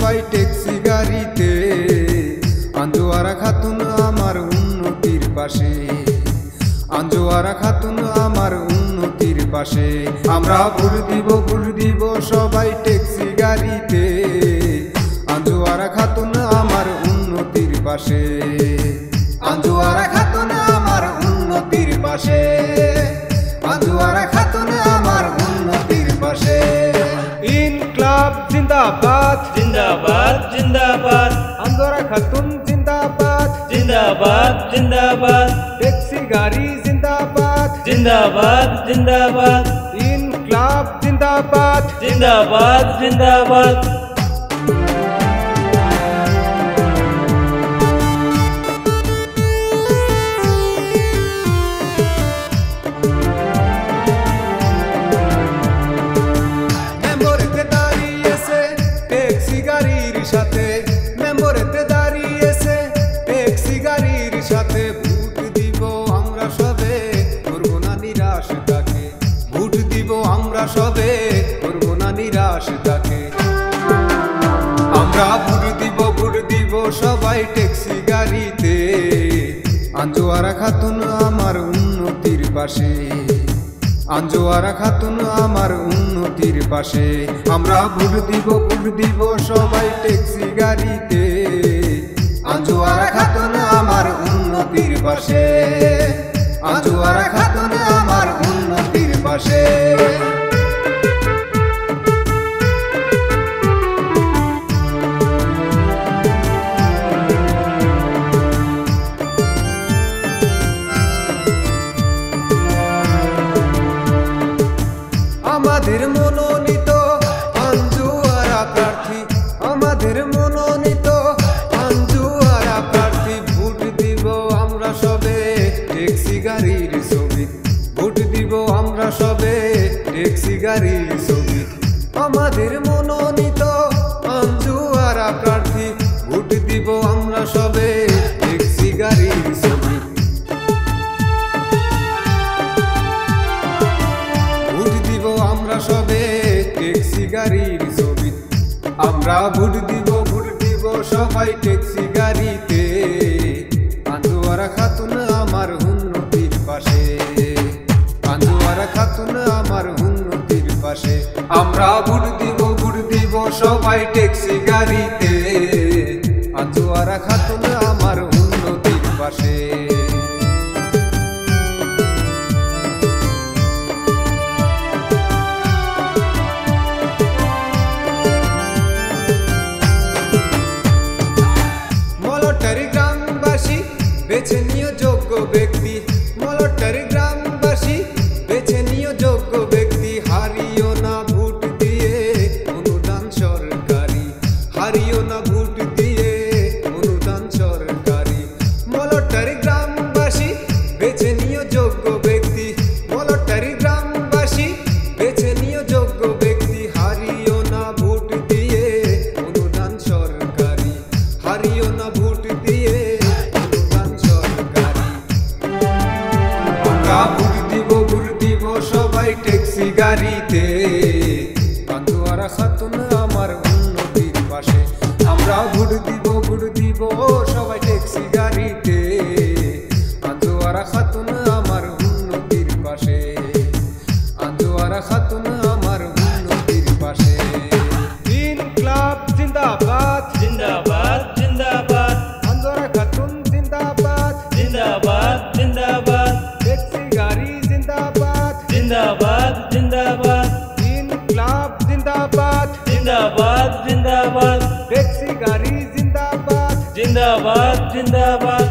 সবাই ট্যাক্সি গাড়িতে, আঞ্জুয়ারা খাতুন আমার উন্নতির পাশে, আঞ্জুয়ারা খাতুন আমার উন্নতির পাশে। আমরা ভোট দিব সবাই ট্যাক্সি গাড়িতে, আঞ্জুয়ারা খাতুন আমার উন্নতির পাশে, আঞ্জুয়ারা খাতুন আমার উন্নতির পাশে, আঞ্জুয়ারা খাতুন আমার উন্নতির পাশে। ইনকলাব জিন্দাবাদ জিন্দাবাদ জিন্দাবাদ, আঞ্জুয়ারা খাতুন জিন্দাবাদ জিন্দাবাদ জিন্দাবাদ, ট্যাক্সি গাড়ি জিন্দাবাদ জিন্দাবাদ জিন্দাবাদ, ইনকলাব জিন্দাবাদ জিন্দাবাদ জিন্দাবাদ। মেম্বরেতে দাঁড়িয়েছে ট্যাক্সি গাড়ির সাথে, মেম্বরেতে দাঁড়িয়েছে ট্যাক্সি গাড়ির সাথে। ভোট দিব আমরা সবে, করবো না নিরাশ তাকে, ভোট দিব আমরা সবে, করবো না নিরাশ তাকে। আমরা ভোট দিব সবাই ট্যাক্সি গাড়িতে, আঞ্জুয়ারা খাতুন আমার উন্নতির পাশে, আঞ্জুয়ারা খাতুন আমার উন্নতির পাশে। আমরা ভোট দিব সবাই ট্যাক্সি গাড়িতে, আঞ্জুয়ারা খাতুন আমার উন্নতির পাশে, আঞ্জুয়ারা খাতুন আমার উন্নতির পাশে। আমাদের মনোনীত আঞ্জুয়ারা প্রার্থী, আমাদের মনোনীত আঞ্জুয়ারা প্রার্থী। ভোট দিব আমরা সবে ট্যাক্সি গাড়ির ছবি, ভোট দিব আমরা সবে ট্যাক্সি গাড়ির ছবি। আমাদের মনোনীত আঞ্জুয়ারা প্রার্থী, ভোট দিব আমরা সবে ট্যাক্সি গাড়ির ছবি, আমরা সবে ট্যাক্সি গাড়ির ছবি। আমরা ভোট দিব সবাই ট্যাক্সি গাড়িতে, আঞ্জুয়ারা খাতুন আমার উন্নতির পাশে, আঞ্জুয়ারা খাতুন আমার উন্নতির পাশে। আমরা ভোট দিব সবাই ট্যাক্সি গাড়িতে, আঞ্জুয়ারা খাতুন আমার উন্নতির পাশে। বেছে নিও যোগ্য ব্যক্তি, মলটার গ্রামবাসী বেছে নিও যোগ্য ব্যক্তি। হারিও না ভোট দিয়ে অনুদান সরকারি, হারিও না ভোট দিয়ে অনুদান সরকারি। মলটার গ্রামবাসী বেছে নিও যোগ্য ব্যক্তি, মলটার গ্রামবাসী বেছে নিও যোগ্য ব্যক্তি। হারিও না ভোট দিয়ে অনুদান সরকারি, হারিও না ভোট দিয়ে। ভোট দিব সবাই ট্যাক্সি গাড়িতে, আঞ্জুয়ারা খাতুন আমার উন্নতির পাশে। আমরা ভোট দিব সবাই ট্যাক্সি গাড়িতে, আঞ্জুয়ারা খাতুন আমার উন্নতির পাশে, আঞ্জুয়ারা খাতুন আমার উন্নতির পাশে। ইনকলাব জিন্দাবাদ জিন্দাবাদ জিন্দাবাদ, আঞ্জুয়ারা খাতুন জিন্দাবাদ জিন্দাবাদ জিন্দাবাদ, ট্যাক্সি গাড়ি জিন্দাবাদ জিন্দাবাদ জিন্দাবাদ, ইনকলাব জিন্দাবাদ জিন্দাবাদ জিন্দাবাদ, ট্যাক্সি গাড়ি জিন্দাবাদ জিন্দাবাদ জিন্দাবাদ।